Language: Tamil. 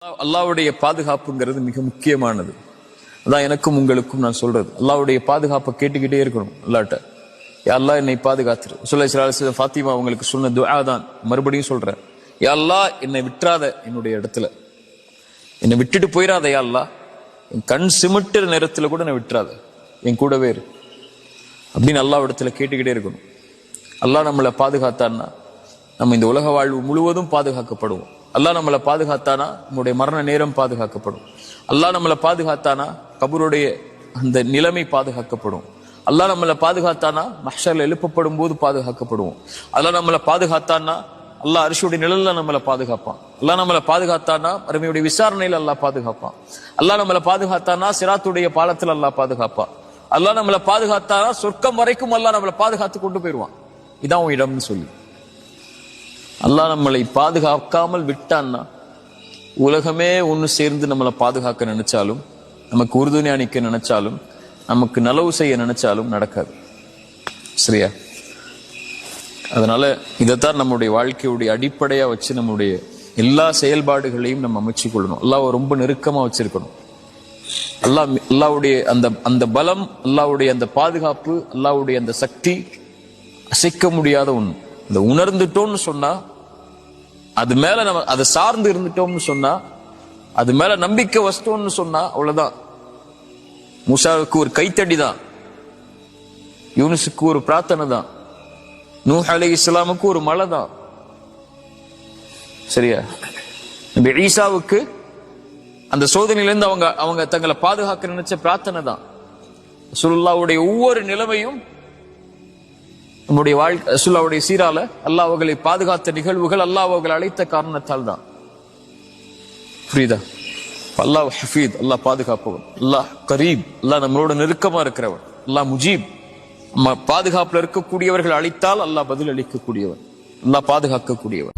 அல்லாஹ்வுடைய பாதுகாப்புங்கிறது மிக முக்கியமானது. அதான் எனக்கும் உங்களுக்கும் நான் சொல்றது. அல்லாஹ்வுடைய பாதுகாப்பை கேட்டுக்கிட்டே இருக்கணும். அல்லாஹ்ட்ட யா அல்லாஹ் என்னை பாதுகாத்துரு. ரசூலுல்லாஹி ஸல்லல்லாஹு அலைஹி வஸல்லம் ஃபாத்திமா அவங்களுக்கு சொன்ன துஆ தான். மறுபடியும் சொல்றேன், யா அல்லாஹ் என்னை விட்டுறாத, என்னுடைய இடத்துல என்னை விட்டுட்டு போயிடாத யா அல்லாஹ், என் கண் சிமிட்டுற நேரத்துல கூட என்னை விட்டுறாத, என் கூடவே இரு அப்படின்னு அல்லாஹ் இடத்துல கேட்டுக்கிட்டே இருக்கணும். அல்லாஹ் நம்மளை பாதுகாத்தான்னா நம்ம இந்த உலக வாழ்வு முழுவதும் பாதுகாக்கப்படுவோம். அல்லாஹ் நம்மளை பாதுகாத்தானா நம்முடைய மரண நேரம் பாதுகாக்கப்படும். அல்லாஹ் நம்மளை பாதுகாத்தானா கபருடைய அந்த நிலைமை பாதுகாக்கப்படும். அல்லாஹ் நம்மளை பாதுகாத்தானா மஹ்ஷர்ல எழுப்பப்படும் போது பாதுகாக்கப்படுவோம். அல்லாஹ் நம்மளை பாதுகாத்தானா அல்லாஹ் அரிசியுடைய நிழல்ல நம்மளை பாதுகாப்பான். அல்லாஹ் நம்மளை பாதுகாத்தானா அருமையுடைய விசாரணையில அல்லாஹ் பாதுகாப்பான். அல்லாஹ் நம்மளை பாதுகாத்தானா சிராத்துடைய பாலத்தில் அல்லாஹ் பாதுகாப்பான். அல்லாஹ் நம்மளை பாதுகாத்தானா சொர்க்கம் வரைக்கும் அல்லாஹ் நம்மளை பாதுகாத்து கொண்டு போயிடுவான். இதான் உன் இடம்னு சொல்லி அல்லாஹ் நம்மளை பாதுகாக்காமல் விட்டான்னா உலகமே ஒன்று சேர்ந்து நம்மளை பாதுகாக்க நினைச்சாலும், நமக்கு உறுதுணை அணிக்க நினைச்சாலும், நமக்கு நலவு செய்ய நினைச்சாலும் நடக்காது. சரியா? அதனால இதைத்தான் நம்முடைய வாழ்க்கையுடைய அடிப்படையா வச்சு நம்முடைய எல்லா செயல்பாடுகளையும் நம்ம அமைச்சு கொள்ளணும். அல்லாஹ் ரொம்ப நெருக்கமா வச்சிருக்கணும். அல்லாஹ்வுடைய அந்த பலம், அல்லாஹ்வுடைய அந்த பாதுகாப்பு, அல்லாஹ்வுடைய அந்த சக்தி அசைக்க முடியாத ஒண்ணு. இந்த உணர்ந்துட்டோம்னு சொன்னா, அது மேல நம்ம அதை சார்ந்து இருந்துட்டோம்னு சொன்னா, அது மேல நம்பிக்கை வச்சிட்டோம்னு சொன்னா அவ்வளவுதான். மூசாவுக்கு ஒரு கைத்தடி தான், யூனுஸுக்கு ஒரு பிரார்த்தனை தான், நூஹ் அலைஹிஸ்ஸலாமுக்கு ஒரு மழை தான். சரியா? நபி ஈசாவுக்கு அந்த சோதனையிலிருந்து அவங்க தங்களை பாதுகாக்க நினைச்ச பிரார்த்தனை தான். ரசூலுல்லாஹ்வுடைய ஒவ்வொரு நிலைமையும் நம்முடைய வாழ்க்கை ரசூலுல்லாஹ்வுடைய சீரால அல்லாஹ் அவர்களை பாதுகாத்த நிகழ்வுகள், அல்லாஹ் அவர்களை அழைத்த காரணத்தால் தான். புரியுதா? அல்லாஹ் ஹஃபீத், அல்லாஹ் பாதுகாப்பவன். அல்லாஹ் கரீப், அல்லாஹ் நம்மளோட நெருக்கமா இருக்கிறவன். அல்லாஹ் முஜீப், பாதுகாப்புல இருக்கக்கூடியவர்கள் அழைத்தால் அல்லாஹ் பதில் அளிக்கக்கூடியவன். அல்லாஹ் பாதுகாக்கக்கூடியவன்.